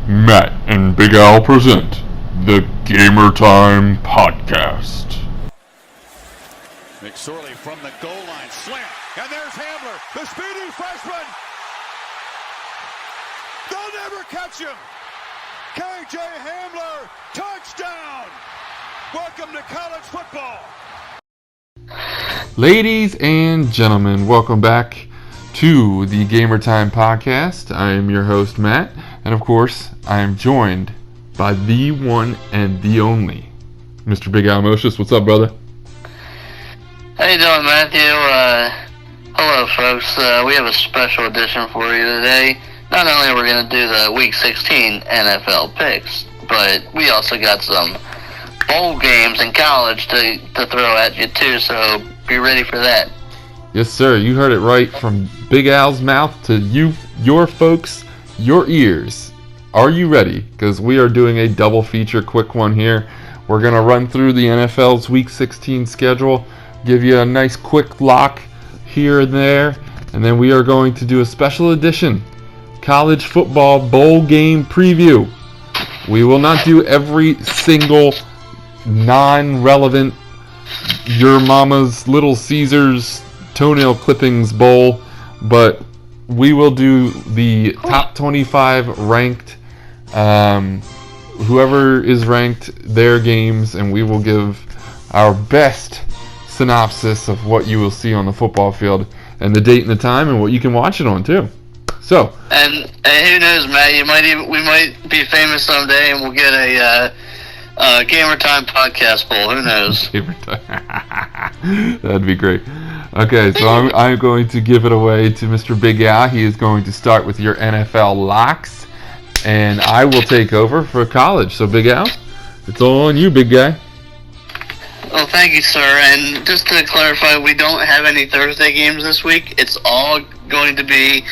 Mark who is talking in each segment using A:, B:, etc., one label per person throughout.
A: Matt and Big Al present the Gamertime Podcast.
B: McSorley from the goal line, slant, and there's Hamler, the speedy freshman. They'll never catch him. KJ Hamler, touchdown. Welcome to college football.
A: Ladies and gentlemen, welcome back to the Gamertime Podcast. I am your host, Matt, and of course, I am joined by the one and the only, Mr. Big Al Mocious. What's up, brother?
C: How you doing, Matthew? Hello, folks. We have a special edition for you today. Not only are we going to do the Week 16 NFL picks, but we also got some bowl games in college to throw at you, too, so be ready for that.
A: Yes, sir. You heard it right from Big Al's mouth to you, your folks, your ears. Are you ready? Because we are doing a double feature, quick one here. We're going to run through the NFL's Week 16 schedule, give you a nice quick lock here and there, and then we are going to do a special edition college football bowl game preview. We will not do every single non-relevant your mama's Little Caesars toenail clippings bowl, but we will do the top 25 ranked, whoever is ranked, their games, and we will give our best synopsis of what you will see on the football field and the date and the time and what you can watch it on too. So,
C: and who knows, Matt? We might be famous someday, and we'll get a Gamertime Podcast bowl. Who knows?
A: That'd be great. Okay, so I'm going to give it away to Mr. Big Al. He is going to start with your NFL locks, and I will take over for college. So, Big Al, it's all on you, big guy.
C: Well, thank you, sir. And just to clarify, we don't have any Thursday games this week. It's all going to be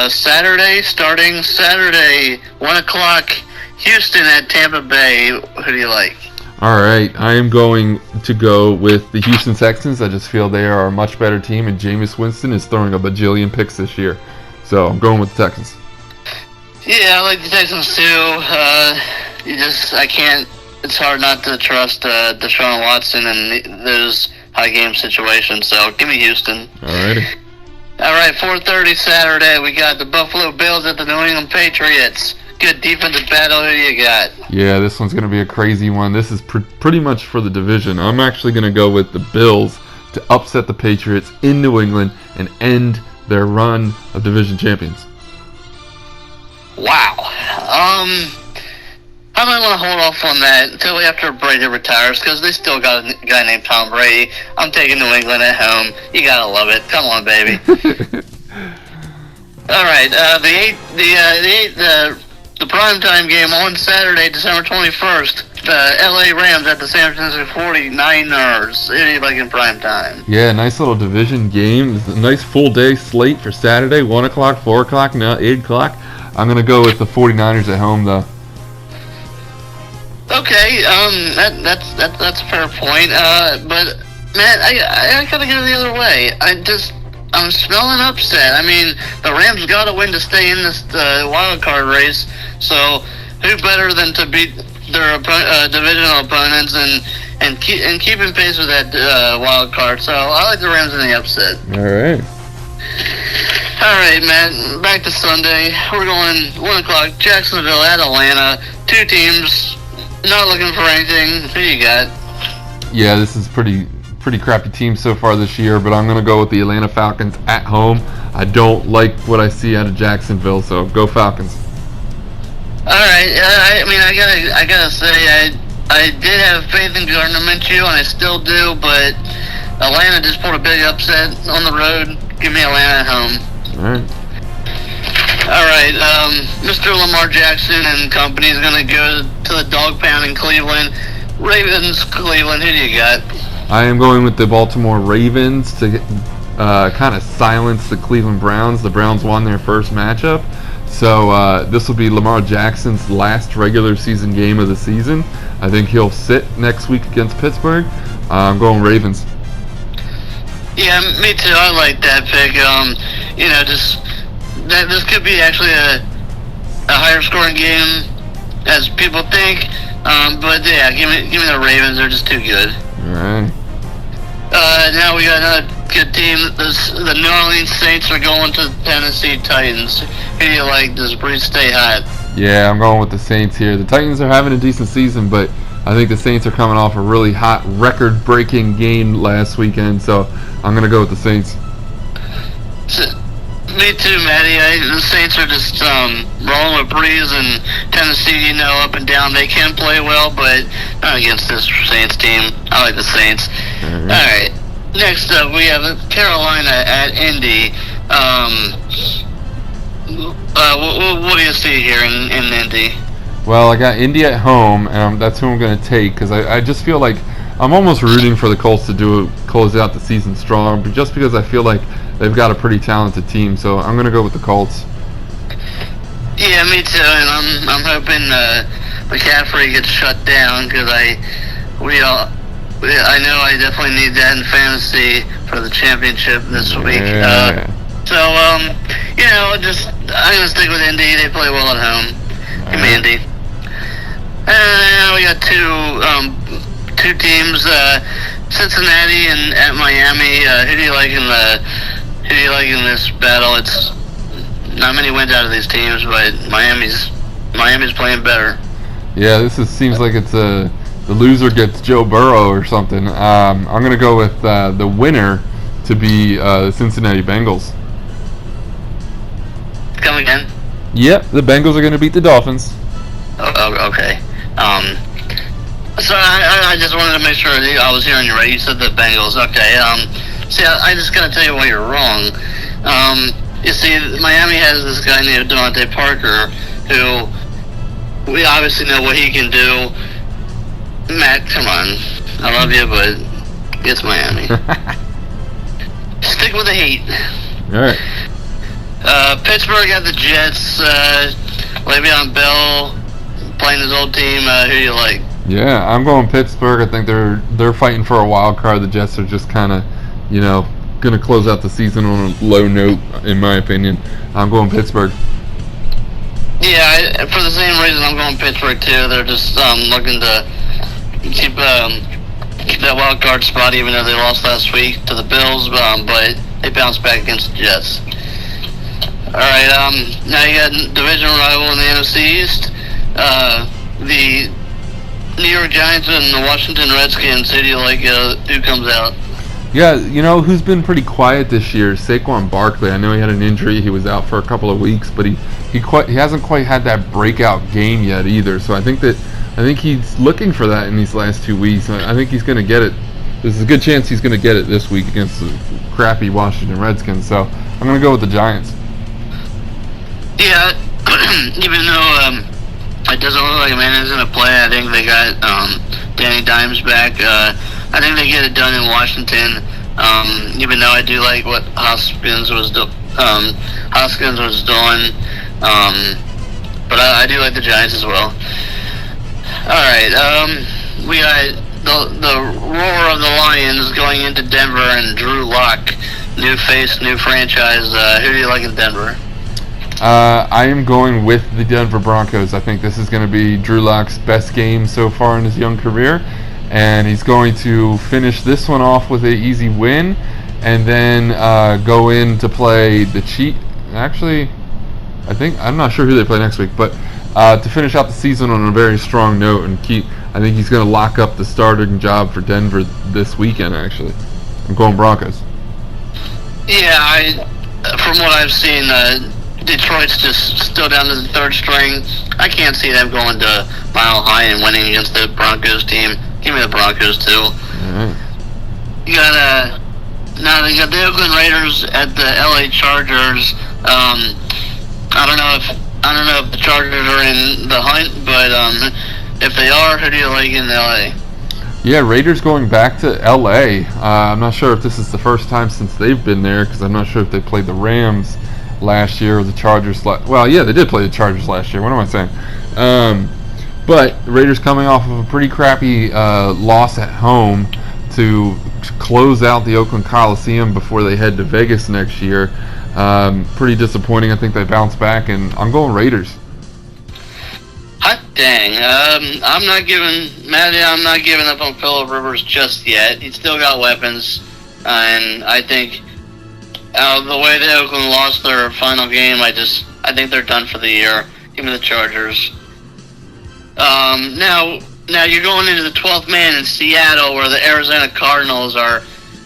C: Saturday, starting Saturday, 1 o'clock, Houston at Tampa Bay. Who do you like?
A: All right, I am going to go with the Houston Texans. I just feel they are a much better team, and Jameis Winston is throwing a bajillion picks this year. So I'm going with the Texans.
C: Yeah, I like the Texans too. It's hard not to trust Deshaun Watson in those high game situations. So give me Houston.
A: Alrighty.
C: All right, 4:30 Saturday. We got the Buffalo Bills at the New England Patriots. Good defensive battle. Who you got?
A: Yeah, this one's going to be a crazy one. This is pretty much for the division. I'm actually going to go with the Bills to upset the Patriots in New England and end their run of division champions.
C: Wow. I might want to hold off on that until after Brady retires, because they still got a guy named Tom Brady. I'm taking New England at home. You gotta love it. Come on, baby. All right. The primetime game on Saturday, December 21st. The LA Rams at the San Francisco 49ers. Anybody in primetime?
A: Yeah, nice little division game. It's a nice full day slate for Saturday. 1 o'clock, 4 o'clock, now 8 o'clock. I'm going to go with the 49ers at home, though.
C: Okay, that's a fair point. But man, I gotta go the other way. I'm smelling upset. I mean, the Rams gotta win to stay in this wild card race. So who better than to beat their divisional opponents and keeping pace with that wild card? So I like the Rams in the upset. All right, man. Back to Sunday. We're going 1 o'clock. Jacksonville at Atlanta. Two teams. Not looking for anything. Who you got?
A: Yeah, this is pretty crappy team so far this year, but I'm going to go with the Atlanta Falcons at home. I don't like what I see out of Jacksonville, so go Falcons.
C: All right. I gotta say, I did have faith in Gardner Minshew, and I still do, but Atlanta just pulled a big upset on the road. Give me Atlanta at home.
A: All right.
C: All right, Mr. Lamar Jackson and company is going to go to the dog pound in Cleveland. Ravens, Cleveland, who do you got?
A: I am going with the Baltimore Ravens to kind of silence the Cleveland Browns. The Browns won their first matchup. So this will be Lamar Jackson's last regular season game of the season. I think he'll sit next week against Pittsburgh. I'm going Ravens.
C: Yeah, me too. I like that pick. This could be actually a higher scoring game as people think. But yeah, give me the Ravens. They're just too good.
A: All right.
C: Now we got another good team. The New Orleans Saints are going to the Tennessee Titans. Who do you like? Does Breeze stay hot?
A: Yeah, I'm going with the Saints here. The Titans are having a decent season, but I think the Saints are coming off a really hot, record-breaking game last weekend, so I'm going to go with the Saints.
C: Me too, Matty. The Saints are just rolling with Breeze, and Tennessee, up and down. They can play well, but not against this Saints team. I like the Saints. All right. Next up, we have Carolina at Indy. What do you see here in Indy?
A: Well, I got Indy at home, and that's who I'm going to take because I just feel like I'm almost rooting for the Colts to close out the season strong, but just because I feel like they've got a pretty talented team, so I'm going to go with the Colts.
C: Yeah, me too, and I'm hoping McCaffrey gets shut down because I know I definitely need that in fantasy for the championship this week.
A: Yeah.
C: I'm gonna stick with Indy. They play well at home. Give me Indy. And we got two teams, Cincinnati and at Miami. Who do you like in this battle? It's not many wins out of these teams, but Miami's playing better.
A: Yeah, seems like it's the loser gets Joe Burrow or something. I'm going to go with the winner to be the Cincinnati Bengals.
C: Come again?
A: Yep, the Bengals are going to beat the Dolphins.
C: Oh, okay. So I just wanted to make sure I was hearing you right. You said the Bengals. Okay. See, I just got to tell you why you're wrong. You see, Miami has this guy named Devontae Parker, who we obviously know what he can do. Matt, come on. I love you, but it's Miami. Stick with the heat.
A: All right.
C: Pittsburgh got the Jets. Le'Veon Bell playing his old team. Who do you like?
A: Yeah, I'm going Pittsburgh. I think they're fighting for a wild card. The Jets are just kind of, going to close out the season on a low note, in my opinion. I'm going Pittsburgh.
C: Yeah, for the same reason I'm going Pittsburgh too. They're just looking to keep that wild card spot, even though they lost last week to the Bills, but they bounced back against the Jets. All right, now you got division rival in the NFC East, the New York Giants and the Washington Redskins. Who do you like? Who comes out?
A: Yeah, who's been pretty quiet this year? Saquon Barkley. I know he had an injury; he was out for a couple of weeks, but he hasn't quite had that breakout game yet either. So I think he's looking for that in these last 2 weeks. I think he's going to get it. There's a good chance he's going to get it this week against the crappy Washington Redskins. So I'm going to go with the Giants.
C: Yeah, even though it doesn't look like Amanda's going to play, I think they got Danny Dimes back. I think they get it done in Washington. Even though I do like what Hoskins was doing, but I do like the Giants as well. All right, we got the roar of the Lions going into Denver and Drew Lock, new face, new franchise. Who do you like in Denver?
A: I am going with the Denver Broncos. I think this is going to be Drew Lock's best game so far in his young career, and he's going to finish this one off with an easy win, and then go in to play the Chiefs. Actually, I'm not sure who they play next week, but to finish out the season on a very strong note and I think he's going to lock up the starting job for Denver this weekend. Actually, I'm going Broncos.
C: Yeah, from what I've seen, Detroit's just still down to the third string. I can't see them going to Mile High and winning against the Broncos team. Give me the Broncos too.
A: Right.
C: You got they got the Oakland Raiders at the LA Chargers. I don't know if the Chargers are in the hunt, but if they are, who do you like in LA?
A: Yeah, Raiders going back to LA. I'm not sure if this is the first time since they've been there, because I'm not sure if they played the Rams last year or the Chargers. Well, yeah, they did play the Chargers last year. What am I saying? But the Raiders coming off of a pretty crappy loss at home to close out the Oakland Coliseum before they head to Vegas next year. Pretty disappointing. I think they bounced back, and I'm going Raiders.
C: Hot dang. I'm not giving up on Phillip Rivers just yet. He's still got weapons. And I think the way that Oakland lost their final game, I think they're done for the year. Give me the Chargers. Now you're going into the 12th man in Seattle, where the Arizona Cardinals are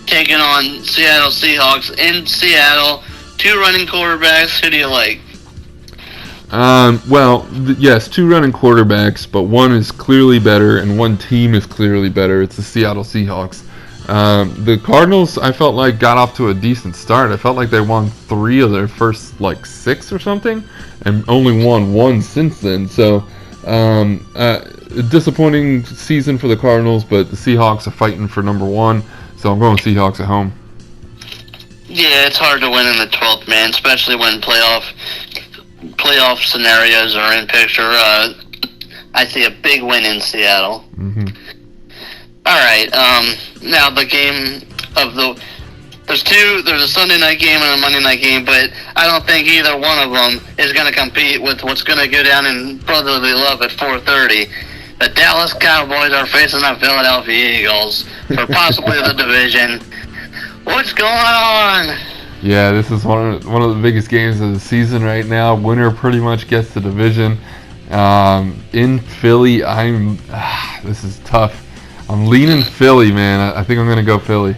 C: taking on Seattle Seahawks in Seattle. 2 running quarterbacks. Who do you like?
A: Yes, 2 running quarterbacks, but one is clearly better and one team is clearly better. It's the Seattle Seahawks. The Cardinals, I felt like, got off to a decent start. I felt like they won 3 of their first 6 or something, and only won 1 since then. So, a disappointing season for the Cardinals, but the Seahawks are fighting for number 1. So I'm going Seahawks at home.
C: Yeah, it's hard to win in the 12th man, especially when playoff scenarios are in picture. I see a big win in Seattle.
A: Mm-hmm.
C: All right. Now the game of there's a Sunday night game and a Monday night game, but I don't think either one of them is going to compete with what's going to go down in brotherly love at 4:30. The Dallas Cowboys are facing the Philadelphia Eagles for possibly the division. What's going on?
A: Yeah, this is one of the biggest games of the season right now. Winner pretty much gets the division. In Philly, this is tough. I'm leaning Philly, man. I think I'm going to go Philly.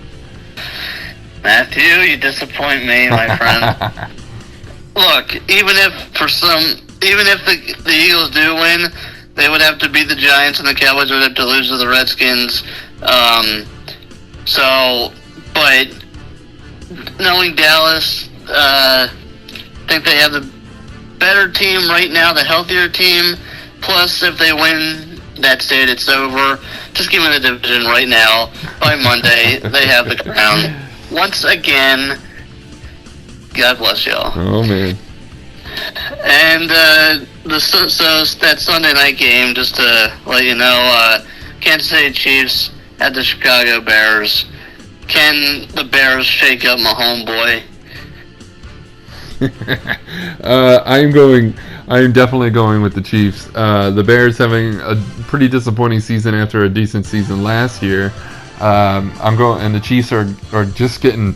C: Matthew, you disappoint me, my friend. Look, even if the Eagles do win, they would have to beat the Giants and the Cowboys would have to lose to the Redskins. But knowing Dallas, I think they have the better team right now, the healthier team. Plus, if they win, that's it. It's over. Just give me the division right now. By Monday, they have the crown. Once again, God bless y'all.
A: Oh, man.
C: And that Sunday night game, just to let you know, Kansas City Chiefs at the Chicago Bears. Can the Bears shake up my homeboy?
A: I'm definitely going with the Chiefs. The Bears having a pretty disappointing season after a decent season last year. And the Chiefs are just getting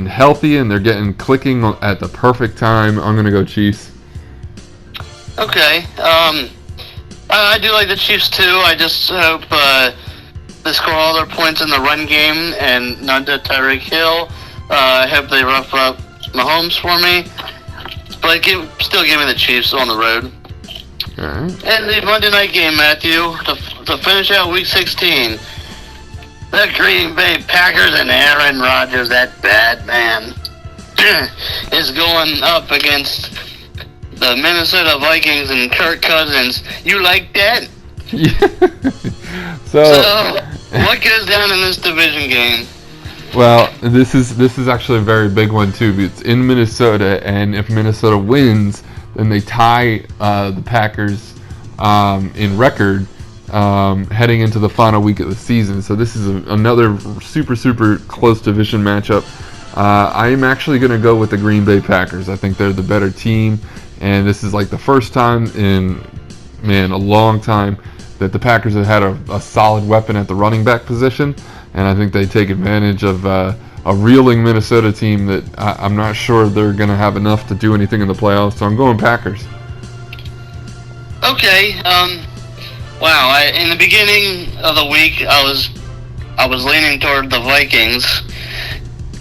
A: healthy and they're getting clicking at the perfect time. I'm gonna go Chiefs.
C: Okay. I do like the Chiefs too. I just hope they score all their points in the run game and not to Tyreek Hill. I hope they rough up Mahomes for me. But still give me the Chiefs on the road.
A: All right.
C: And the Monday night game, Matthew, to finish out Week 16. The Green Bay Packers and Aaron Rodgers, that bad man, is going up against the Minnesota Vikings and Kirk Cousins. You like that?
A: Yeah.
C: So, what goes down in this division game?
A: Well, this is actually a very big one too. It's in Minnesota, and if Minnesota wins, then they tie the Packers in record heading into the final week of the season. So this is another super close division matchup. I am actually going to go with the Green Bay Packers. I think they're the better team, and this is like the first time in a long time that the Packers have had a solid weapon at the running back position. And I think they take advantage of a reeling Minnesota team that I'm not sure they're going to have enough to do anything in the playoffs. So I'm going Packers.
C: Okay. Wow. In the beginning of the week, I was leaning toward the Vikings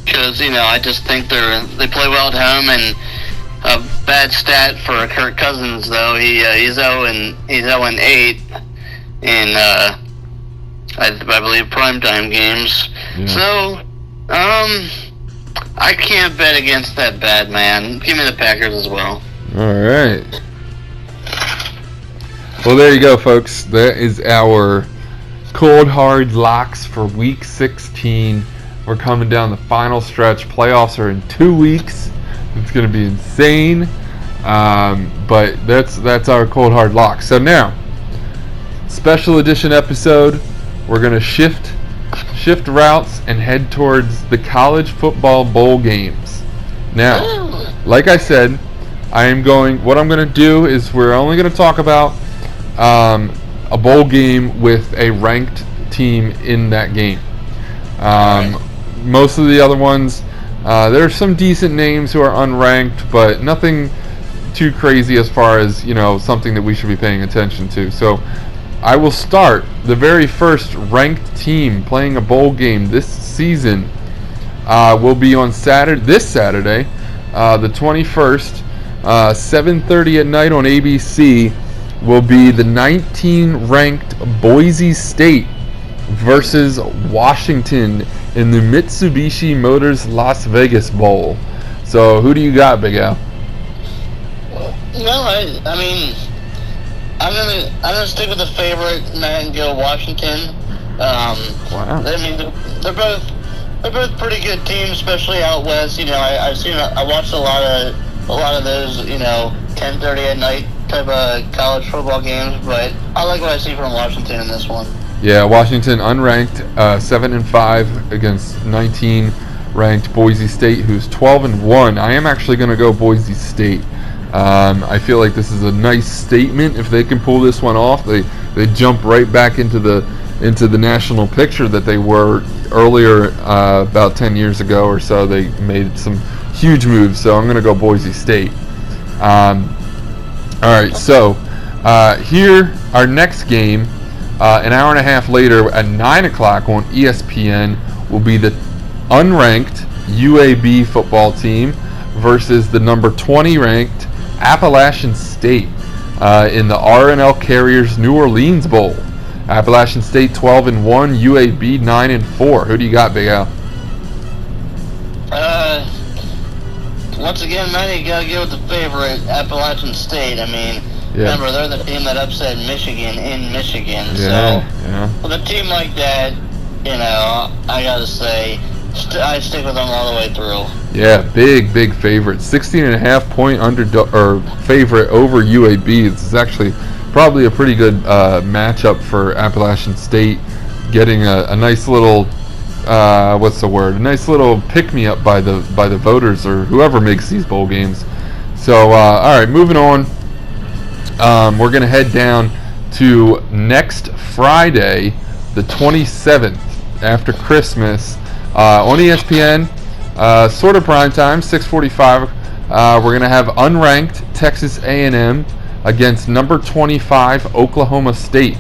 C: because I just think they play well at home, and a bad stat for Kirk Cousins though. He's 0-8 in I believe primetime games. Yeah. So, I can't bet against that bad man. Give me the Packers as well.
A: All right. Well, there you go, folks. That is our cold hard locks for Week 16. We're coming down the final stretch. Playoffs are in 2 weeks. It's going to be insane. But that's our cold hard locks. So now, special edition episode. We're going to shift routes and head towards the college football bowl games. Now, like I said, what I'm going to do is we're only going to talk about a bowl game with a ranked team in that game. Most of the other ones, there are some decent names who are unranked, but nothing too crazy as far as, something that we should be paying attention to. So I will start. The very first ranked team playing a bowl game this season will be on this Saturday, the 21st, 7:30 at night on ABC, will be the 19-ranked Boise State versus Washington in the Mitsubishi Motors Las Vegas Bowl. So who do you got, Big Al?
C: No, I mean, I'm gonna stick with the favorite, Matt, and go Washington.
A: Wow.
C: I mean, they're both pretty good teams, especially out west. I watched a lot of those 10:30 at night type of college football games, but I like what I see from Washington in this one.
A: Yeah, Washington unranked, 7-5 against 19-ranked Boise State, who's 12-1. I am actually going to go Boise State. I feel like this is a nice statement if they can pull this one off. They jump right back into the national picture that they were earlier, about 10 years ago or so. They made some huge moves, so I'm going to go Boise State. All right, so here our next game. An hour and a half later at 9 o'clock on ESPN will be the unranked UAB football team versus the number 20 ranked Appalachian State in the R&L Carriers New Orleans Bowl. Appalachian State 12-1, UAB 9-4. Who do you got, Big Al?
C: Once again, man, you gotta go with the favorite, Appalachian State. I mean, remember, they're the team that upset Michigan in Michigan. With a team like that, I gotta say, I stick with them all the way through.
A: Yeah, big favorite. 16.5 point favorite over UAB. This is actually probably a pretty good matchup for Appalachian State, getting a nice little a nice little pick-me-up by the voters or whoever makes these bowl games. So all right, moving on. We're going to head down to next Friday, the 27th, after Christmas, on ESPN, sort of prime time, 6:45. We're going to have unranked Texas A&M against number 25 Oklahoma State.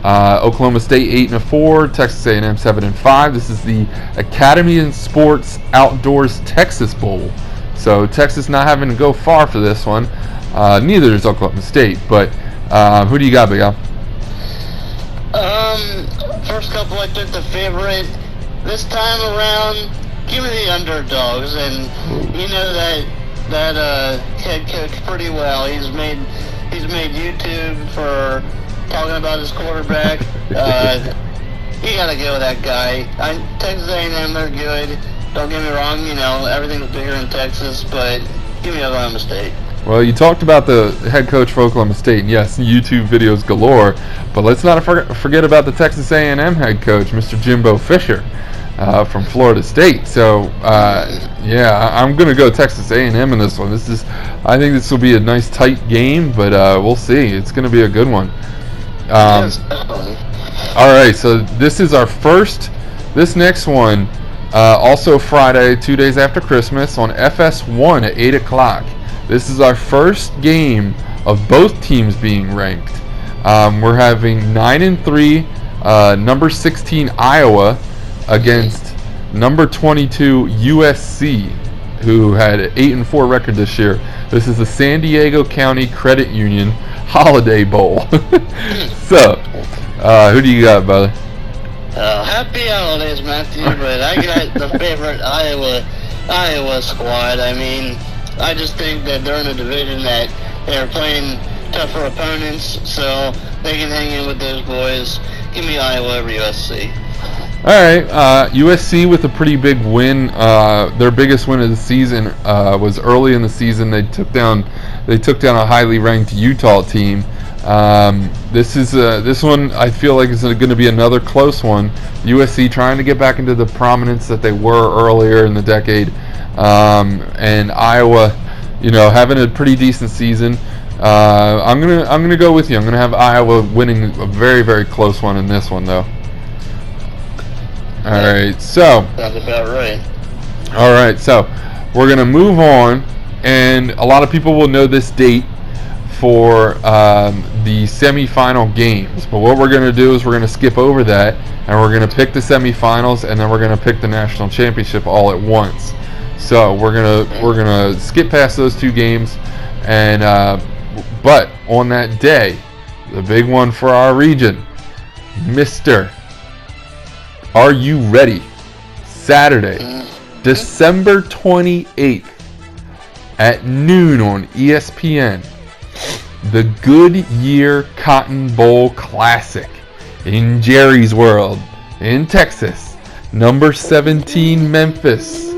A: Oklahoma State 8-4, Texas A&M 7-5. This is the Academy in Sports Outdoors Texas Bowl. So Texas not having to go far for this one. Neither is Oklahoma State, but who do you got, Big Al?
C: First couple, I took the favorite. This time around, give me the underdogs, and that head coach pretty well. He's made YouTube for talking about his quarterback. You gotta go with that guy. Texas A&M, they're good. Don't get me wrong, everything's bigger in Texas, but give me Oklahoma State.
A: Well, you talked about the head coach for Oklahoma State, and yes, YouTube videos galore, but let's not forget about the Texas A&M head coach, Mr. Jimbo Fisher, from Florida State. So, I'm going to go Texas A&M in this one. I think this will be a nice tight game, but we'll see. It's going to be a good one. All right, so this is our first. This next one, also Friday, 2 days after Christmas, on FS1 at 8 o'clock. This is our first game of both teams being ranked. We're having 9-3, number 16 Iowa against number 22 USC, who had an 8-4 record this year. This is the San Diego County Credit Union Holiday Bowl. So, who do you got, brother?
C: Happy holidays, Matthew, but I got the favorite Iowa squad. I mean, I just think that they're in a division that they're playing tougher opponents, so they can hang in with those boys. Give me Iowa over USC.
A: All right, USC with a pretty big win. Their biggest win of the season was early in the season. They took down a highly ranked Utah team. This one I feel like is going to be another close one. USC trying to get back into the prominence that they were earlier in the decade, and Iowa, having a pretty decent season. I'm gonna go with you. I'm gonna have Iowa winning a very, very close one in this one, though. All right, so.
C: Sounds about right.
A: All right, so we're gonna move on, and a lot of people will know this date for the semifinal games. But what we're gonna do is we're gonna skip over that, and we're gonna pick the semifinals, and then we're gonna pick the national championship all at once. So we're gonna skip past those two games, and but on that day, the big one for our region, Mr. Are you ready? Saturday, December 28th at noon on ESPN, the Goodyear Cotton Bowl Classic in Jerry's World in Texas. Number 17 Memphis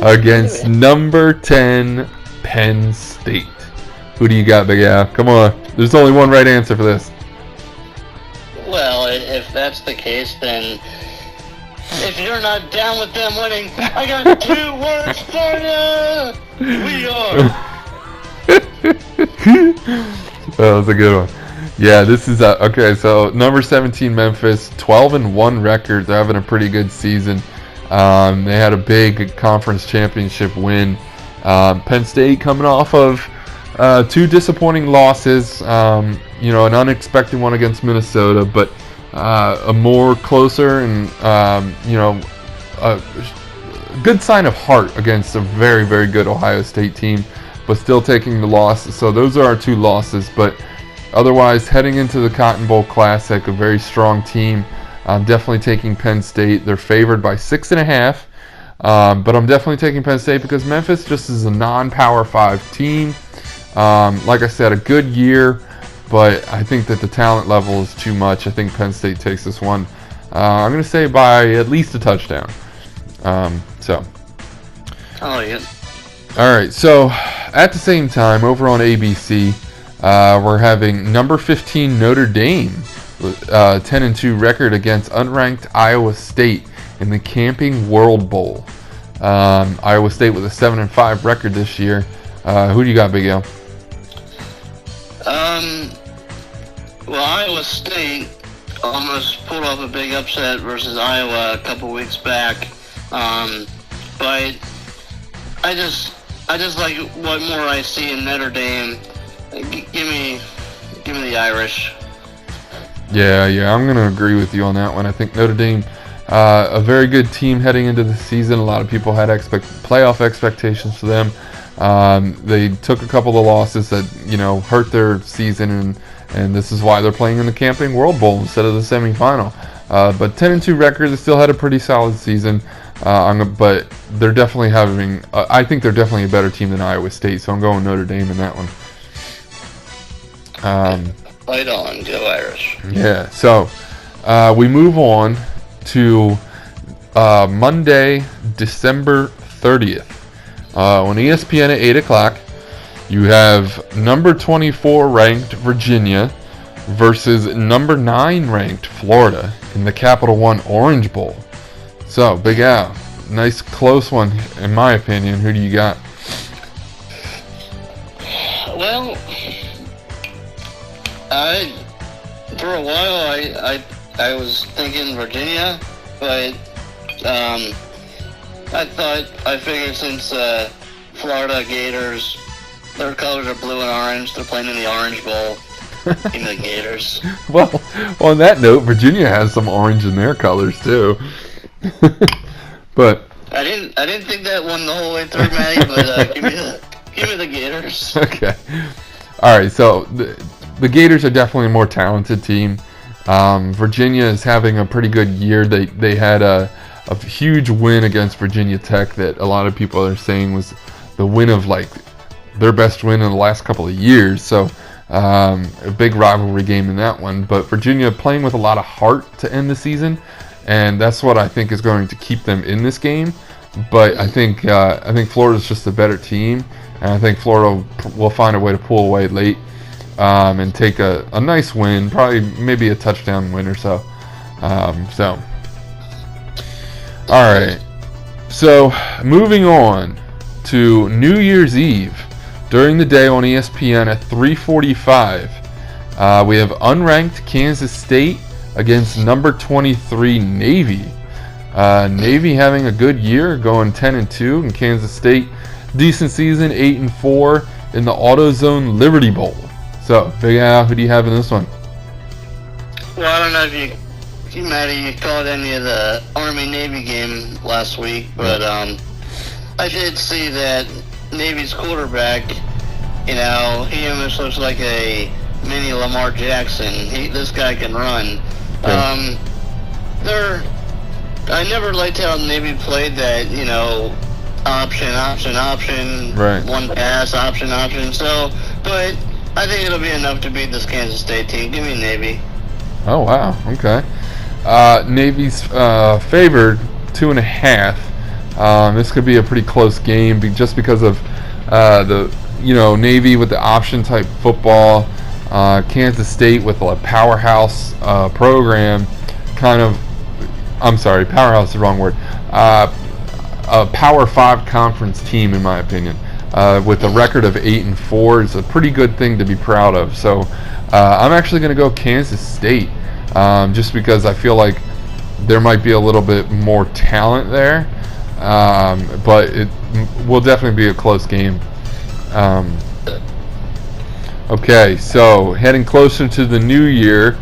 A: against number 10 Penn State. Who do you got, Big Al? Come on. There's only one right answer for this.
C: Well, if that's the case, then if you're not down with them winning, I got 2 words for you. We are.
A: That was a good one. Yeah, this is okay. So number 17 Memphis, 12-1 record. They're having a pretty good season. They had a big conference championship win. Penn State coming off of 2 disappointing losses. An unexpected one against Minnesota, but a more closer and a good sign of heart against a very, very good Ohio State team, but still taking the loss. So those are our 2 losses, but otherwise heading into the Cotton Bowl Classic, a very strong team. I'm definitely taking Penn State. They're favored by 6.5, but I'm definitely taking Penn State because Memphis just is a non-Power 5 team. Like I said, a good year, but I think that the talent level is too much. I think Penn State takes this one. I'm going to say by at least a touchdown.
C: Oh, yeah.
A: All right, so at the same time, over on ABC, we're having number 15 Notre Dame, 10-2 record against unranked Iowa State in the Camping World Bowl. Iowa State with a 7-5 record this year. Who do you got, Big Al?
C: Well, Iowa State almost pulled off a big upset versus Iowa a couple weeks back. But I just like what more I see in Notre Dame. Give me the Irish.
A: Yeah, I'm going to agree with you on that one. I think Notre Dame, a very good team heading into the season. A lot of people had playoff expectations for them. They took a couple of losses that hurt their season, and this is why they're playing in the Camping World Bowl instead of the semifinal. But 10-2 record, they still had a pretty solid season. But they're definitely having. I think they're definitely a better team than Iowa State, so I'm going Notre Dame in that one.
C: Fight on, go Irish.
A: Yeah. So we move on to Monday, December 30th. On ESPN at 8 o'clock, you have number 24 ranked Virginia versus number 9 ranked Florida in the Capital One Orange Bowl. So, Big Al, nice close one in my opinion. Who do you got?
C: Well, for a while I was thinking Virginia, but I figured since Florida Gators, their colors are blue and orange, they're playing in the Orange Bowl. Give me the Gators.
A: Well, on that note, Virginia has some orange in their colors too. But
C: I didn't think that one the whole way through, Matty. But give me the Gators.
A: Okay. All right. So the Gators are definitely a more talented team. Virginia is having a pretty good year. They had a huge win against Virginia Tech that a lot of people are saying was the win of like their best win in the last couple of years. So a big rivalry game in that one. But Virginia playing with a lot of heart to end the season, and that's what I think is going to keep them in this game. But I think Florida's just a better team, and I think Florida will find a way to pull away late and take a nice win, probably maybe a touchdown win or so. All right. So moving on to New Year's Eve, during the day on ESPN at 3:45. We have unranked Kansas State against number 23 Navy. Navy having a good year, going 10-2, and Kansas State decent season, 8-4 in the AutoZone Liberty Bowl. So, Big Al, who do you have in this one?
C: Well, I don't know if you Matty, you called any of the Army-Navy game last week, but I did see that Navy's quarterback, he almost looks like a mini Lamar Jackson. This guy can run.
A: Okay.
C: I never liked how Navy played that, option,
A: right.
C: One pass, option. So, but I think it'll be enough to beat this Kansas State team. Give me Navy.
A: Oh, wow. Okay. Navy's favored 2.5. This could be a pretty close game just because of the Navy with the option type football, Kansas State with a powerhouse program, powerhouse is the wrong word. A Power 5 conference team, in my opinion, with a record of 8-4 is a pretty good thing to be proud of. So I'm actually going to go Kansas State, just because I feel like there might be a little bit more talent there, but it will definitely be a close game. Okay, so heading closer to the new year,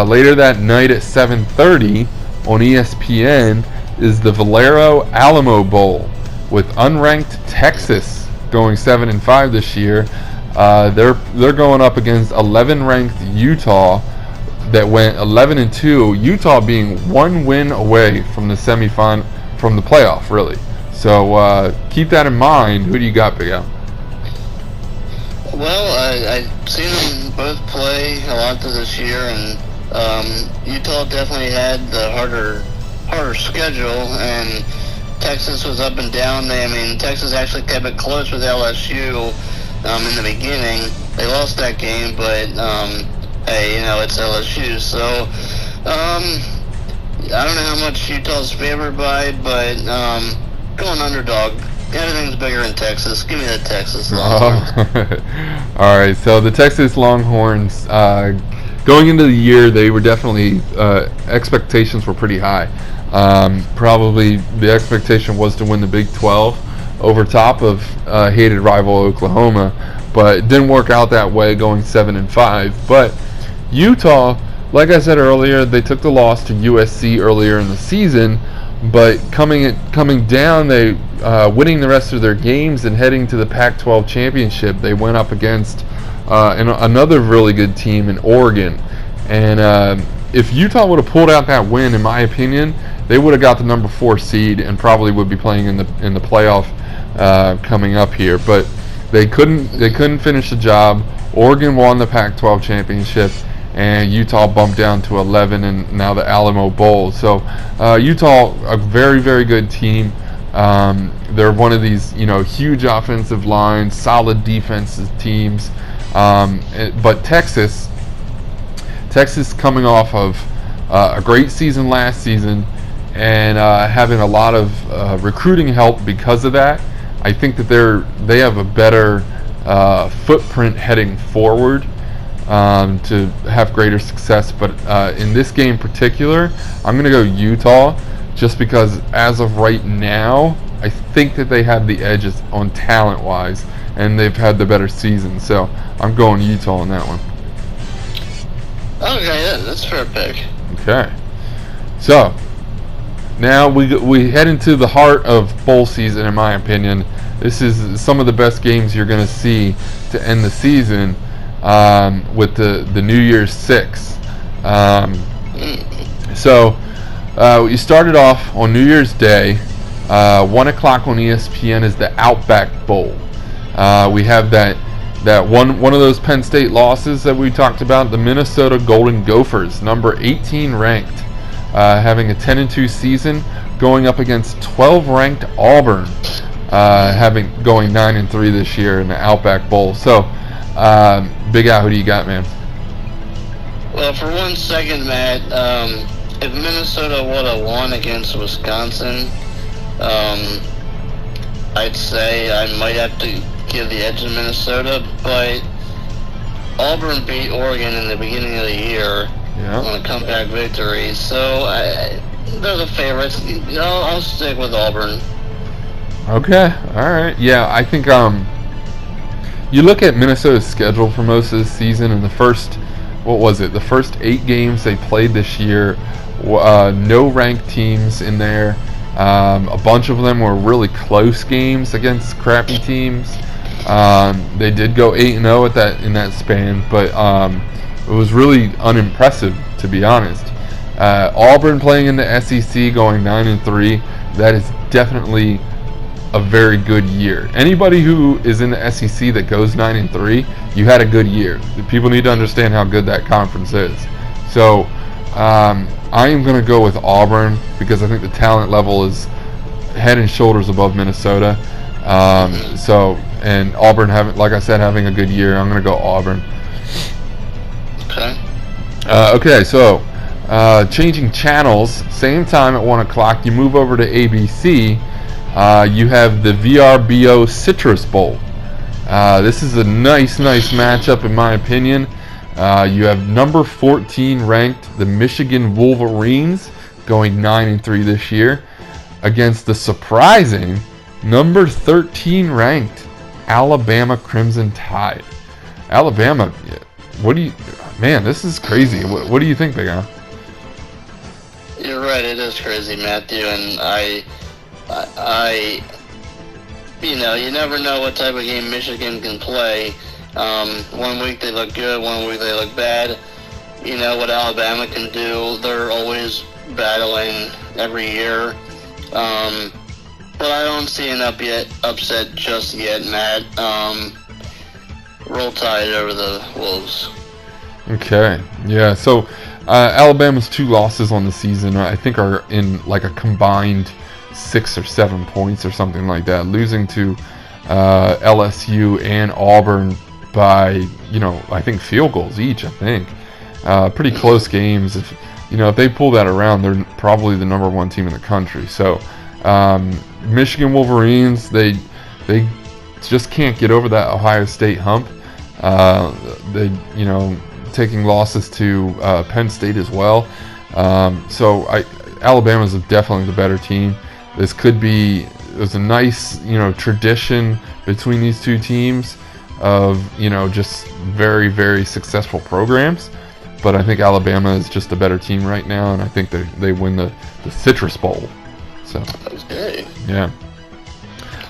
A: later that night at 7:30 on ESPN is the Valero Alamo Bowl, with unranked Texas going 7-5 this year. They're going up against 11-ranked Utah that went 11-2. Utah being one win away from the from the playoff, really. So keep that in mind. Who do you got, Big Al?
C: Well, I've seen them both play a lot this year, and Utah definitely had the harder schedule, and Texas was up and down. Texas actually kept it close with LSU in the beginning. They lost that game, but hey, it's LSU. So I don't know how much Utah's favored by, but going underdog. Anything's bigger in Texas. Give me the Texas Longhorns.
A: All right, so the Texas Longhorns, going into the year, they were definitely, expectations were pretty high. Probably the expectation was to win the Big 12 over top of hated rival Oklahoma, but it didn't work out that way, going 7-5. But Utah, like I said earlier, they took the loss to USC earlier in the season, but coming down, they winning the rest of their games and heading to the Pac-12 championship. They went up against another really good team in Oregon, and if Utah would have pulled out that win, in my opinion, they would have got the number 4 seed and probably would be playing in the playoff coming up here. But they couldn't finish the job. Oregon won the Pac-12 championship, and Utah bumped down to 11, and now the Alamo Bowl. So Utah, a very, very good team. They're one of these, huge offensive lines, solid defensive teams. But Texas coming off of a great season last season and having a lot of recruiting help because of that. I think that they have a better footprint heading forward to have greater success. But in this game in particular, I'm going to go Utah, just because as of right now, I think that they have the edges on talent-wise, and they've had the better season. So I'm going Utah on that one.
C: Okay, yeah, that's a fair pick.
A: Okay. So now we head into the heart of bowl season, in my opinion. This is some of the best games you're going to see to end the season with the New Year's Six. So you started off on New Year's Day. 1 o'clock on ESPN is the Outback Bowl. We have that one of those Penn State losses that we talked about, the Minnesota Golden Gophers, number 18 ranked, having a 10-2 season, going up against 12-ranked Auburn, going 9-3 this year in the Outback Bowl. So, Big Al, who do you got, man?
C: Well, for 1 second, Matt, if Minnesota would have won against Wisconsin, I'd say I might have to give the edge to Minnesota, but Auburn beat Oregon in the beginning of the year on a comeback victory, so they're the favorites. I'll stick with Auburn.
A: Okay, all right. Yeah, I think you look at Minnesota's schedule for most of the season, and the first 8 games they played this year, no ranked teams in there. A bunch of them were really close games against crappy teams. They did go 8-0 in that span, but it was really unimpressive, to be honest. Auburn playing in the SEC, going 9-3. That is definitely a very good year. Anybody who is in the SEC that goes 9-3, you had a good year. People need to understand how good that conference is. So I am going to go with Auburn because I think the talent level is head and shoulders above Minnesota. And Auburn, like I said, having a good year. I'm going to go Auburn. Okay, so changing channels, same time at 1 o'clock, you move over to ABC. You have the VRBO Citrus Bowl. This is a nice matchup in my opinion. You have number 14 ranked, the Michigan Wolverines, going 9-3 this year, against the surprising number 13 ranked Alabama Crimson Tide. Alabama, this is crazy. What do you think, Big Al?
C: You're right, it is crazy, Matthew, and I you never know what type of game Michigan can play. 1 week they look good, 1 week they look bad. You know what Alabama can do. They're always battling every year. But I don't see an upset just yet, Matt. Roll Tide over the Wolves.
A: Okay, yeah, so Alabama's 2 losses on the season, I think, are in like a combined 6 or 7 points or something like that, losing to LSU and Auburn by, I think field goals each, I think. Pretty close games. If they pull that around, they're probably the number 1 team in the country. So Michigan Wolverines, they just can't get over that Ohio State hump. Taking losses to Penn State as well. So Alabama's definitely the better team. There's a nice, tradition between these two teams of, just very, very successful programs. But I think Alabama is just a better team right now, and I think they win the Citrus Bowl. So,
C: okay.
A: Yeah.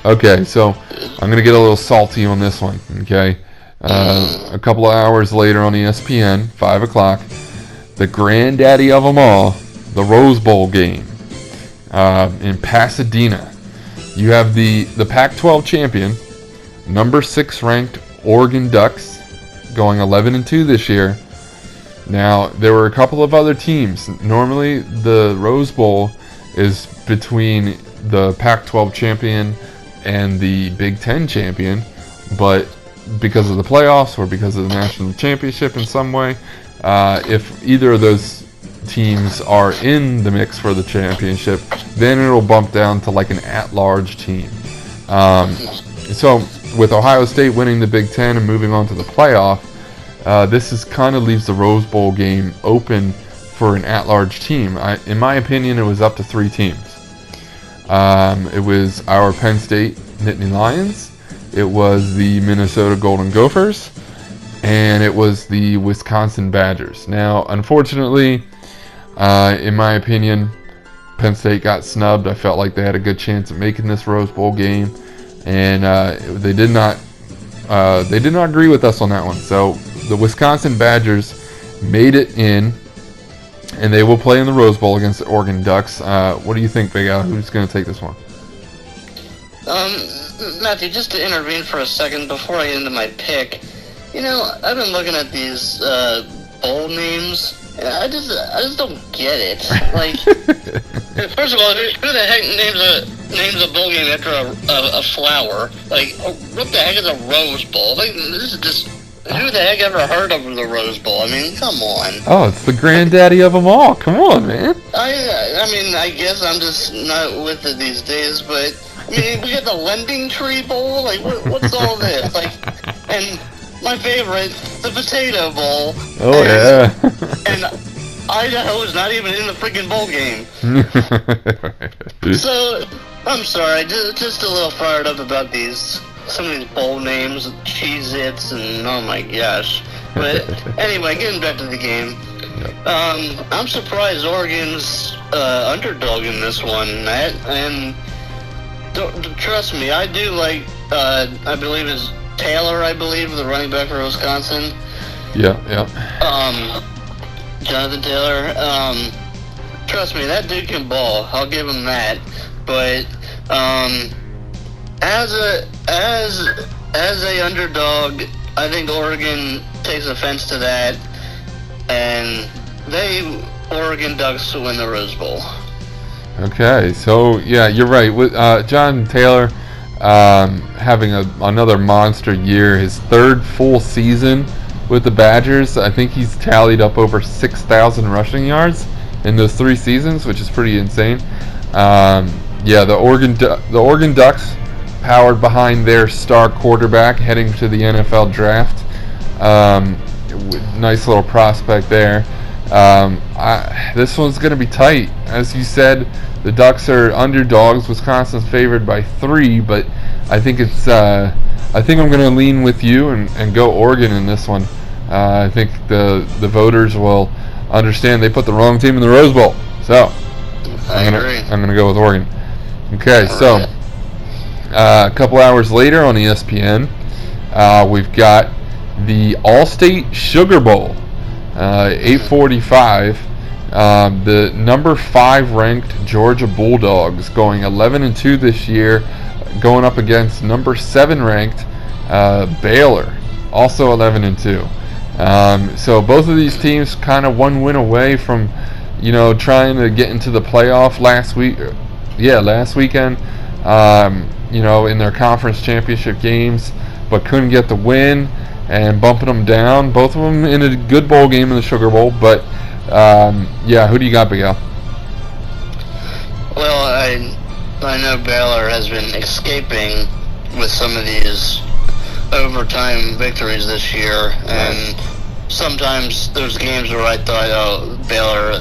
A: Okay, so I'm going to get a little salty on this one, okay? A couple of hours later on ESPN, 5 o'clock, the granddaddy of them all, the Rose Bowl game in Pasadena. You have the Pac-12 champion, number 6 ranked Oregon Ducks, going 11-2 this year. Now, there were a couple of other teams. Normally, the Rose Bowl is between the Pac-12 champion and the Big Ten champion, but because of the playoffs or because of the national championship in some way, if either of those teams are in the mix for the championship, then it'll bump down to like an at-large team. So with Ohio State winning the Big Ten and moving on to the playoff, this kind of leaves the Rose Bowl game open for an at-large team. In my opinion, it was up to 3 teams. It was our Penn State Nittany Lions, it was the Minnesota Golden Gophers, and it was the Wisconsin Badgers. Now, unfortunately, in my opinion, Penn State got snubbed. I felt like they had a good chance of making this Rose Bowl game, and they did not agree with us on that one. So the Wisconsin Badgers made it in, and they will play in the Rose Bowl against the Oregon Ducks. What do you think, Big Al? Who's going to take this one?
C: Matthew, just to intervene for a second before I get into my pick, I've been looking at these bowl names, and I just don't get it. Like, first of all, who the heck names a bowl game after a flower? Like, what the heck is a Rose Bowl? Like, this is just. Who the heck ever heard of the Rose Bowl? I mean, come on.
A: Oh, it's the granddaddy of them all. Come on, man.
C: I mean, I guess I'm just not with it these days, but mean, we got the Lending Tree Bowl. Like, what's all this? Like, and my favorite, the Potato Bowl.
A: Oh, yeah.
C: And Idaho is not even in the freaking bowl game. So, I'm sorry, just a little fired up about some of these bowl names, Cheez-Its, and oh my gosh. But anyway, getting back to the game. I'm surprised Oregon's underdog in this one, Matt. And trust me, I do like, I believe it's Taylor, the running back for Wisconsin.
A: Yeah.
C: Jonathan Taylor. Trust me, that dude can ball. I'll give him that. But as a underdog, I think Oregon takes offense to that, and Oregon Ducks win the Rose Bowl.
A: Okay, so yeah, you're right. With John Taylor having another monster year, his third full season with the Badgers, I think he's tallied up over 6,000 rushing yards in those 3 seasons, which is pretty insane. Yeah, the Oregon Ducks, powered behind their star quarterback heading to the NFL draft. Nice little prospect there. This one's going to be tight. As you said, the Ducks are underdogs. Wisconsin's favored by 3, but I think I'm going to lean with you and go Oregon in this one. I think the voters will understand they put the wrong team in the Rose Bowl. So I'm going to go with Oregon. Okay, so a couple hours later on ESPN, we've got the All-State Sugar Bowl, 8:45. The number 5 ranked Georgia Bulldogs going 11-2 this year, going up against number 7 ranked Baylor, also 11-2. So both of these teams kind of one win away from, trying to get into the playoff last weekend. In their conference championship games, but couldn't get the win and bumping them down. Both of them in a good bowl game in the Sugar Bowl, but who do you got, Big Al?
C: Well, I know Baylor has been escaping with some of these overtime victories this year, and sometimes there's games where I thought, Baylor,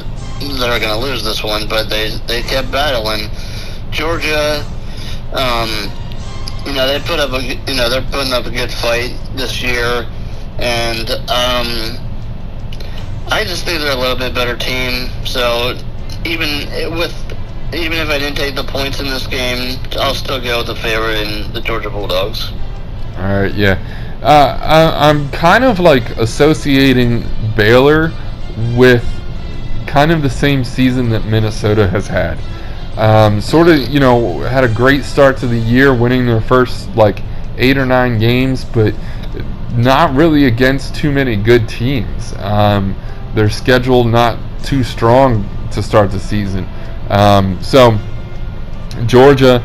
C: they're going to lose this one, but they kept battling. Georgia, they put up they're putting up a good fight this year, and I just think they're a little bit better team. So even if I didn't take the points in this game, I'll still go with the favorite in the Georgia Bulldogs.
A: All right, yeah. I'm kind of like associating Baylor with kind of the same season that Minnesota has had. Had a great start to the year, winning their first 8 or 9 games, but not really against too many good teams. Their schedule not too strong to start the season. So Georgia,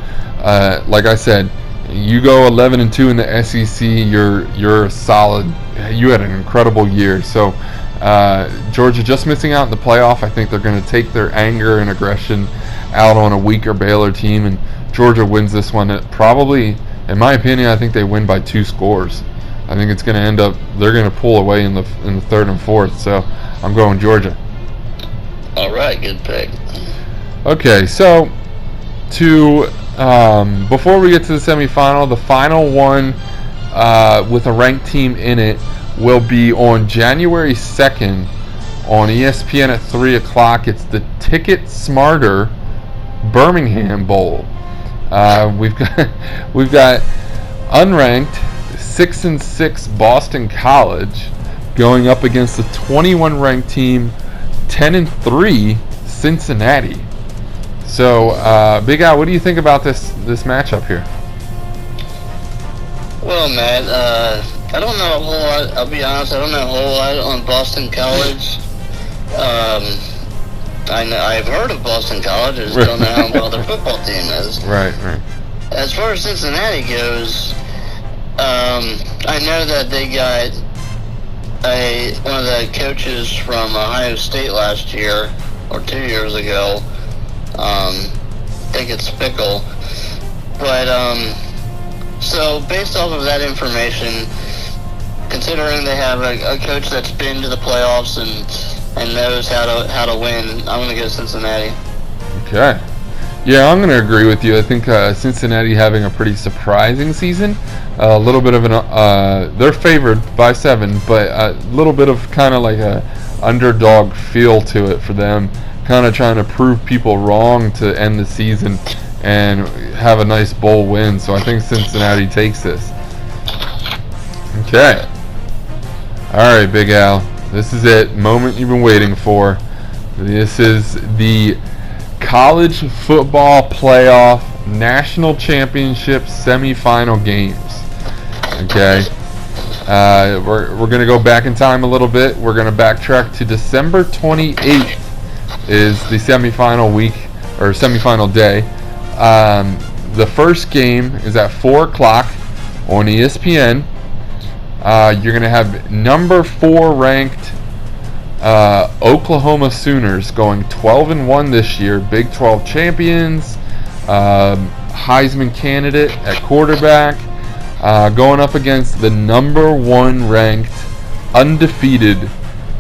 A: like I said, you go 11-2 in the SEC. You're solid. You had an incredible year. So Georgia just missing out in the playoff. I think they're going to take their anger and aggression out on a weaker Baylor team, and Georgia wins this one. It probably, in my opinion, I think they win by 2 scores. I think it's going to end up, they're going to pull away in the 3rd and 4th. So I'm going Georgia.
C: All right, good pick.
A: Okay, so before we get to the semifinal, the final one with a ranked team in it will be on January 2nd on ESPN at 3 o'clock. It's the Ticket Smarter Birmingham Bowl. We've got unranked 6-6 Boston College going up against the 21 ranked team 10-3 Cincinnati. So, Big Al, what do you think about this matchup here?
C: Well, Matt, I don't know a whole lot. I'll be honest, I don't know a whole lot on Boston College. I've heard of Boston College. I just don't know how well their football team is.
A: Right.
C: As far as Cincinnati goes, I know that they got one of the coaches from Ohio State last year or 2 years ago. I think it's Fickle. But, so based off of that information, considering they have a coach that's been to the playoffs and knows how to win, I'm going to go Cincinnati.
A: Okay. Yeah, I'm going to agree with you. I think Cincinnati having a pretty surprising season. A little bit of they're favored by 7, but a little bit of kind of like a underdog feel to it for them. Kind of trying to prove people wrong to end the season and have a nice bowl win. So I think Cincinnati takes this. Okay. All right, Big Al. This is it. Moment you've been waiting for. This is the College Football Playoff National Championship semifinal games. Okay. We're going to go back in time a little bit. We're going to backtrack to December 28th is the semifinal week, or semifinal day. The first game is at 4 o'clock on ESPN. You're going to have number 4 ranked Oklahoma Sooners going 12-1 this year, Big 12 champions, Heisman candidate at quarterback, going up against the number 1 ranked undefeated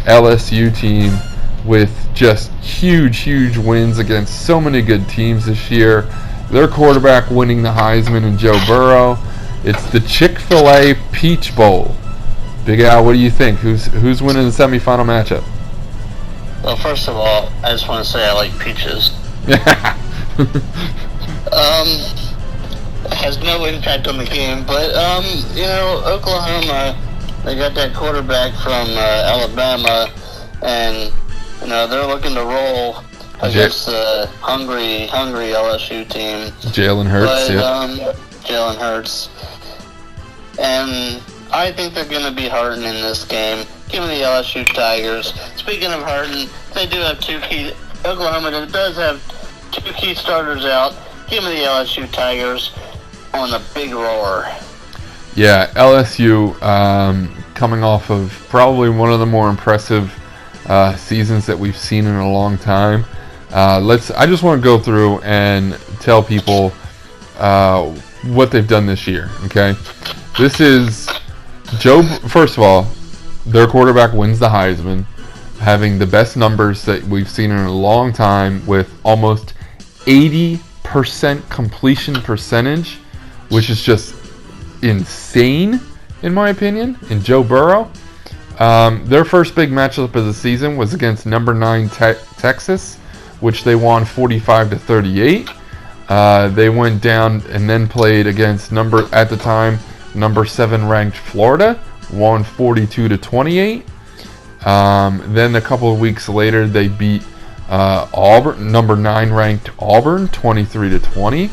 A: LSU team with just huge wins against so many good teams this year. Their quarterback winning the Heisman and Joe Burrow. It's the Chick-fil-A Peach Bowl. Big Al, what do you think? Who's winning the semifinal matchup?
C: Well, first of all, I just want to say I like peaches. It has no impact on the game, but Oklahoma, they got that quarterback from Alabama, and they're looking to roll against the hungry LSU team.
A: Jalen Hurts,
C: Jalen Hurts, and I think they're going to be hurting in this game. Give me the LSU Tigers. Speaking of hurting, they do have Oklahoma does have 2 key starters out. Give me the LSU Tigers on the big roar.
A: Yeah, LSU coming off of probably one of the more impressive seasons that we've seen in a long time. I just want to go through and tell people what they've done this year. Okay, this is First of all, their quarterback wins the Heisman, having the best numbers that we've seen in a long time with almost 80% completion percentage, which is just insane in my opinion. And Joe Burrow, their first big matchup of the season was against number 9 Texas, which they won 45-38. They went down and then played against at the time number 7 ranked Florida, won 42-28. Then a couple of weeks later, they beat Auburn, number 9 ranked Auburn, 23-20.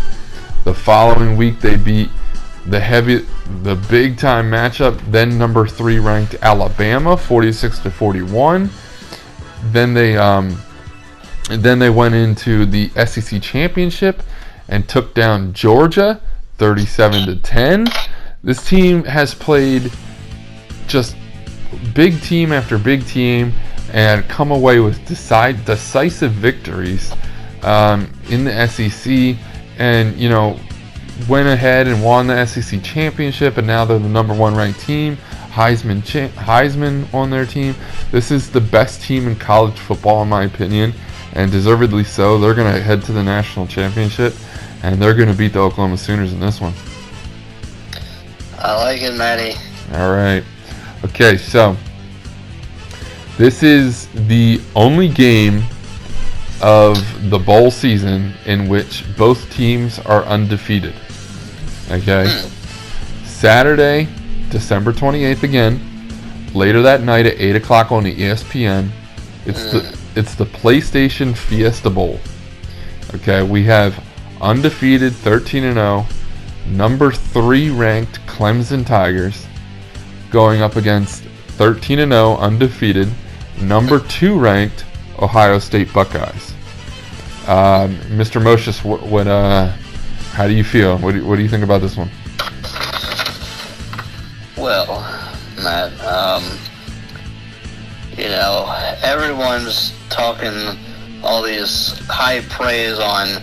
A: The following week, they beat the big time matchup, then number 3 ranked Alabama, 46-41. Then they went into the SEC championship and took down Georgia, 37-10. This team has played just big team after big team and come away with decisive victories in the SEC, and went ahead and won the SEC championship, and now they're the number 1 ranked team. Heisman on their team. This is the best team in college football in my opinion, and deservedly so. They're going to head to the national championship, and they're going to beat the Oklahoma Sooners in this one.
C: I like it, Matty.
A: All right. Okay, so this is the only game of the bowl season in which both teams are undefeated. Okay? Saturday, December 28th again. Later that night at 8 o'clock on the ESPN. It's the PlayStation Fiesta Bowl. Okay, we have undefeated 13-0, number 3 ranked Clemson Tigers going up against 13-0 undefeated, number 2 ranked Ohio State Buckeyes. Mr. Moses, how do you feel? What do you think about this one?
C: Well, Matt, everyone's talking all these high praise on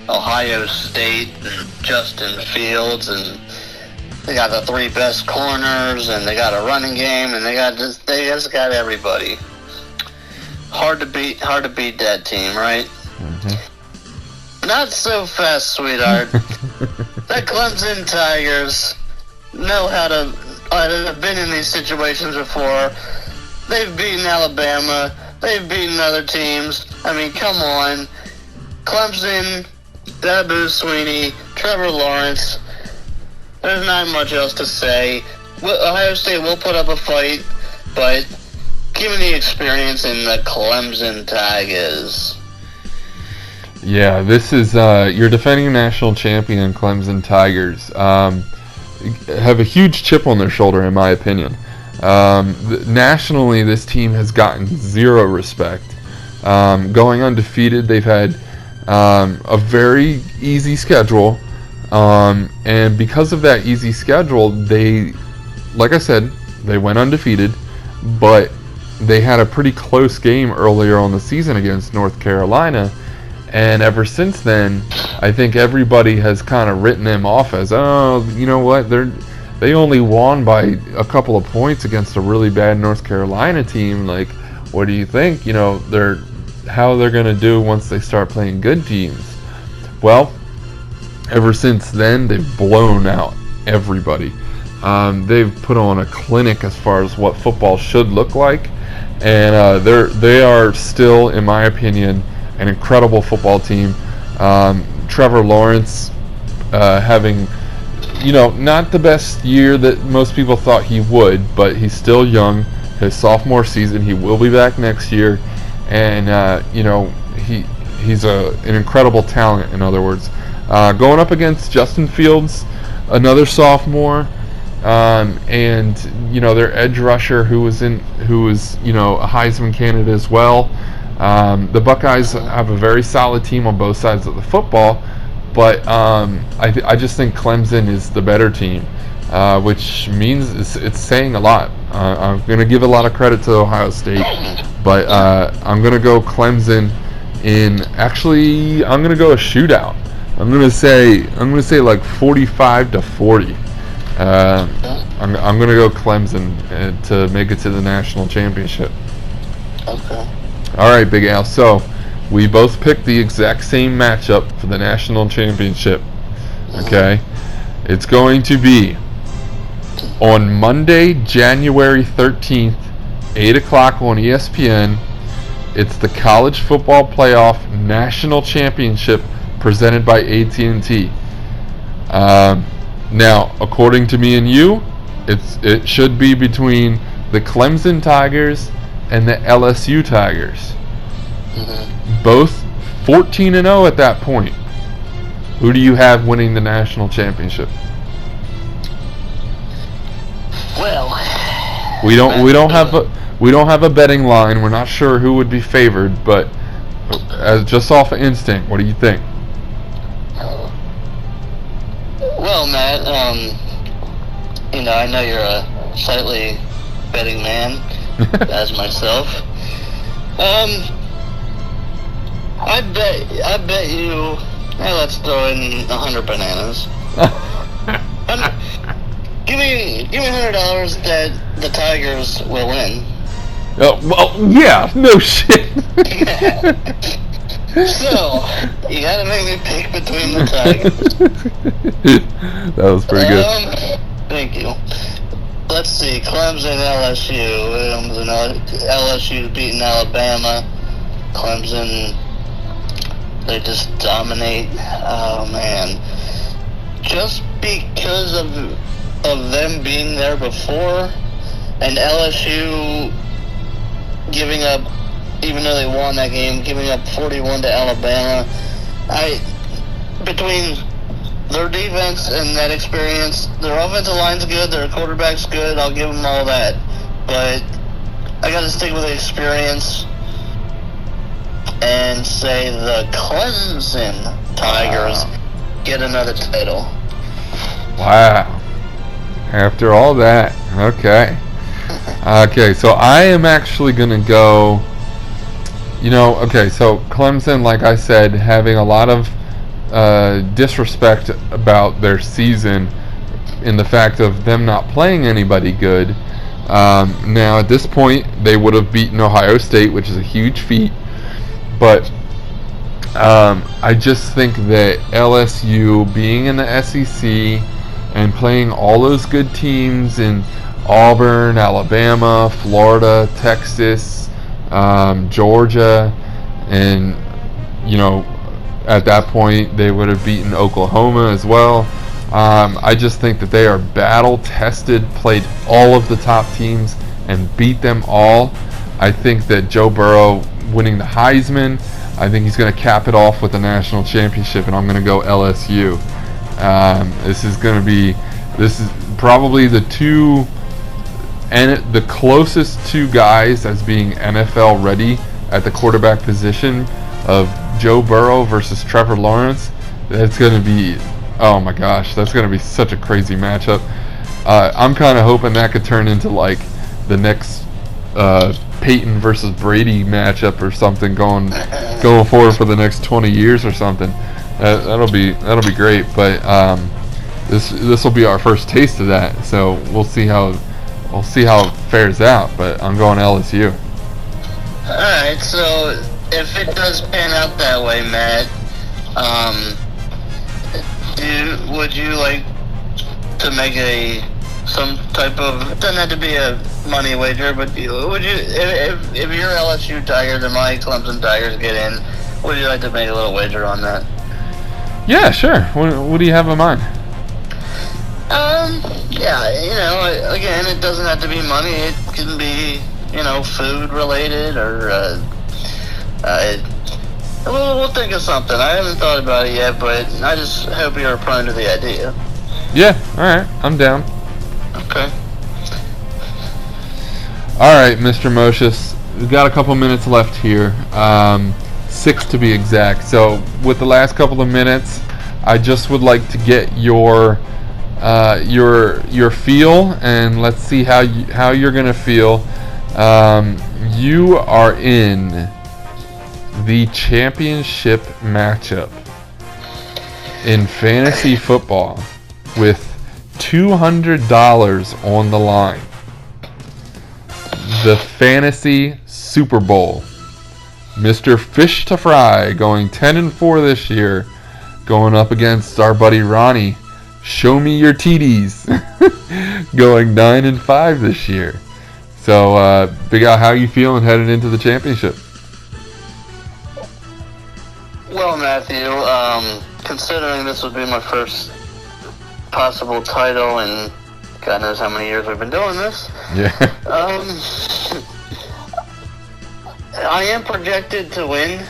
C: Ohio State and Justin Fields, and they got the 3 best corners, and they got a running game, and they just got everybody. Hard to beat that team, right?
A: Mm-hmm.
C: Not so fast, sweetheart. That Clemson Tigers know how to. Have been in these situations before. They've beaten Alabama. They've beaten other teams. I mean, come on. Clemson, Dabo Sweeney, Trevor Lawrence. There's not much else to say. Ohio State will put up a fight, but give me the experience in the Clemson Tigers.
A: Yeah, this is your defending national champion Clemson Tigers. Have a huge chip on their shoulder, in my opinion. Nationally, this team has gotten zero respect. Going undefeated, they've had a very easy schedule, and because of that easy schedule, they, like I said, they went undefeated, but they had a pretty close game earlier on the season against North Carolina. And ever since then, I think everybody has kind of written them off as, oh, you know what, they only won by a couple of points against a really bad North Carolina team. Like, what do you think? You know, how they're going to do once they start playing good teams? Well, ever since then, they've blown out everybody. They've put on a clinic as far as what football should look like, and they are still, in my opinion, an incredible football team. Trevor Lawrence having, not the best year that most people thought he would, but he's still young. His sophomore season, he will be back next year, and he's an incredible talent. In other words, going up against Justin Fields, another sophomore, and their edge rusher who was a Heisman candidate as well. The Buckeyes have a very solid team on both sides of the football, but I just think Clemson is the better team, which means it's saying a lot. I'm going to give a lot of credit to Ohio State, but I'm going to go Clemson in. Actually, I'm going to go a shootout. I'm going to say like 45-40. I'm going to go Clemson to make it to the national championship.
C: Okay.
A: All right, Big Al. So we both picked the exact same matchup for the national championship. Okay, it's going to be on Monday, January 13th, 8 o'clock on ESPN. It's the College Football Playoff National Championship presented by AT&T. Now, according to me and you, it should be between the Clemson Tigers and the LSU Tigers.
C: Mm-hmm.
A: Both 14-0 at that point. Who do you have winning the national championship?
C: Well,
A: we don't have a betting line. We're not sure who would be favored, but just off of instinct, what do you think?
C: Well, Matt, I know you're a slightly betting man, as myself. I bet you. Hey, let's throw in 100 bananas. Give me $100 that the Tigers will win.
A: Oh, well, yeah, no shit.
C: So, you gotta make me pick between the Tigers.
A: That was pretty good.
C: Thank you. Let's see, Clemson, LSU. LSU beating Alabama. Clemson, they just dominate. Oh, man. Just because of them being there before, and LSU giving up, even though they won that game, giving up 41 to Alabama. Between their defense and that experience, their offensive line's good, their quarterback's good, I'll give them all that. But I got to stick with the experience and say the Clemson Tigers get another title.
A: Wow. After all that, okay. Okay, so I am actually going to go, so Clemson, like I said, having a lot of disrespect about their season in the fact of them not playing anybody good. Now, at this point, they would have beaten Ohio State, which is a huge feat. But I just think that LSU being in the SEC and playing all those good teams in Auburn, Alabama, Florida, Texas, Georgia, and, at that point they would have beaten Oklahoma as well. I just think that they are battle-tested, played all of the top teams, and beat them all. I think that Joe Burrow winning the Heisman, I think he's going to cap it off with the national championship, and I'm going to go LSU. This is probably the closest two guys as being NFL ready at the quarterback position of Joe Burrow versus Trevor Lawrence. That's going to be, oh my gosh, that's going to be such a crazy matchup. I'm kind of hoping that could turn into like the next Peyton versus Brady matchup or something going forward for the next 20 years or something. That'll be great. But this will be our first taste of that. So we'll see how it fares out. But I'm going LSU.
C: All right. So if it does pan out that way, Matt, would you like to make some type of, it doesn't have to be a money wager, but would you, if your LSU Tigers and my Clemson Tigers get in, would you like to make a little wager on that?
A: Yeah, sure. What do you have in mind?
C: Yeah, again, it doesn't have to be money. It can be, food related or, we'll think of something. I haven't thought about it yet, but I just hope you're prone to the idea.
A: Yeah, alright. I'm down.
C: Okay.
A: Alright, Mr. Mocius. We've got a couple minutes left here. 6 to be exact. So, with the last couple of minutes, I just would like to get your feel, and let's see how you're going to feel. You are in the championship matchup in fantasy football with $200 on the line. The Fantasy Super Bowl. Mr. Fish to Fry going 10-4 this year, going up against our buddy Ronnie. Show me your TDs. Going 9-5 this year. So, Big Al, how you feeling headed into the championship?
C: Well, Matthew, considering this would be my first possible title in God knows how many years we've been doing this.
A: Yeah.
C: I am projected to win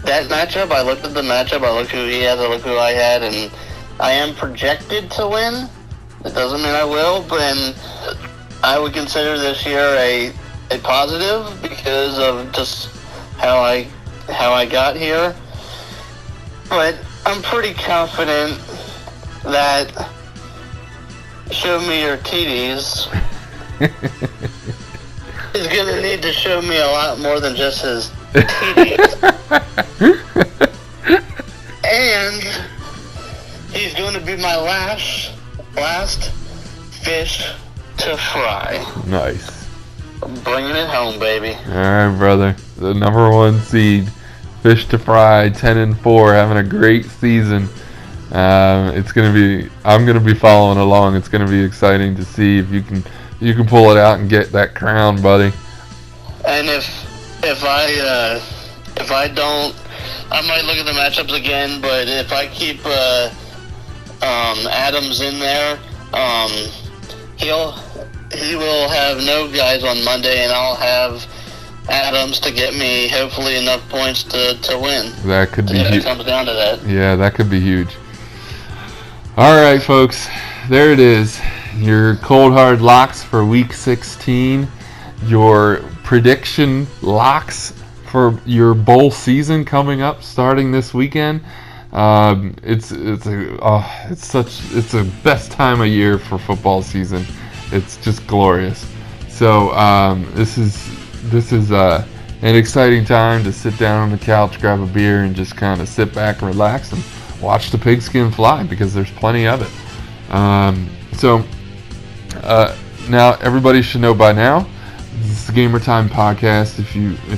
C: that matchup. I looked at the matchup. I looked who he had. I looked who I had, and I am projected to win. It doesn't mean I will, but I would consider this year a positive because of just how I got here. But I'm pretty confident that show me your TDs is going to need to show me a lot more than just his TDs. And he's going to be my last fish to fry.
A: Nice.
C: I'm bringing it home, baby.
A: All right, brother. The number 1 seed, Fish to Fry, 10-4, having a great season. It's gonna be. I'm gonna be following along. It's gonna be exciting to see if you can pull it out and get that crown, buddy.
C: And if I don't, I might look at the matchups again. But if I keep Adams in there, he will have no guys on Monday, and I'll have Adams to get me hopefully enough points to win.
A: That could be
C: huge. It comes down to that.
A: Yeah, that could be huge. All right, folks, there it is. Your cold hard locks for Week 16. Your prediction locks for your bowl season coming up, starting this weekend. It's the best time of year for football season. It's just glorious. So this is an exciting time to sit down on the couch, grab a beer, and just kind of sit back and relax and watch the pigskin fly, because there's plenty of it. Now everybody should know by now, this is the Gamertime Podcast. If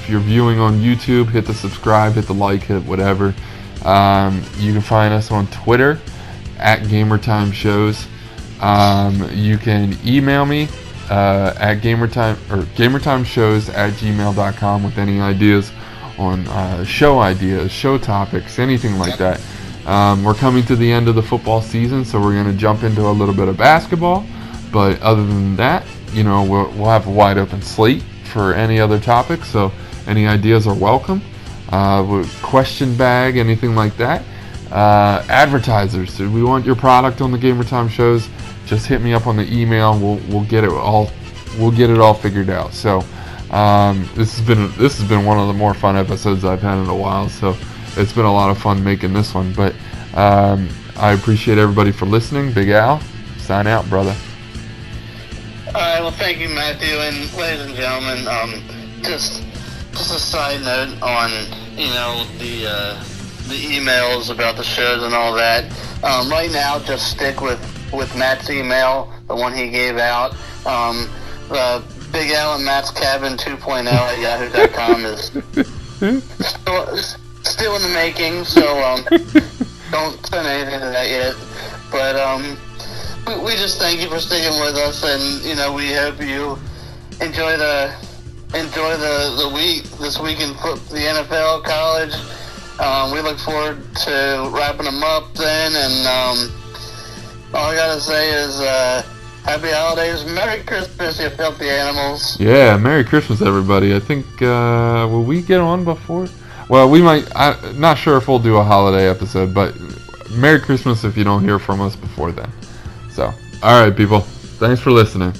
A: you're viewing on YouTube, hit the subscribe, hit the like, hit whatever. You can find us on Twitter at Gamertime Shows. You can email me at gamertimeshows@gmail.com with any ideas on show ideas, show topics, anything like that. We're coming to the end of the football season, so we're going to jump into a little bit of basketball. But other than that, we'll have a wide open slate for any other topics. So any ideas are welcome. Question bag, anything like that. Advertisers, do we want your product on the Gamertime Shows? Just hit me up on the email. We'll get it all figured out. So this has been one of the more fun episodes I've had in a while. So it's been a lot of fun making this one. But I appreciate everybody for listening. Big Al, sign out, brother.
C: All right. Well, thank you, Matthew, and ladies and gentlemen. Just a side note on the emails about the shows and all that. Right now, just stick with Matt's email, the one he gave out. Big Al and Matt's Cabin 2.0 at yahoo.com is still in the making, so don't send anything to that yet. But we just thank you for sticking with us, and we hope you enjoy the week this week in the NFL, college. We look forward to wrapping them up then, and all I gotta say is happy holidays, Merry Christmas, you filthy animals.
A: Yeah, Merry Christmas, everybody. I think will we get on before? Well, we might. I'm not sure if we'll do a holiday episode, but Merry Christmas if you don't hear from us before then. So, all right, people. Thanks for listening.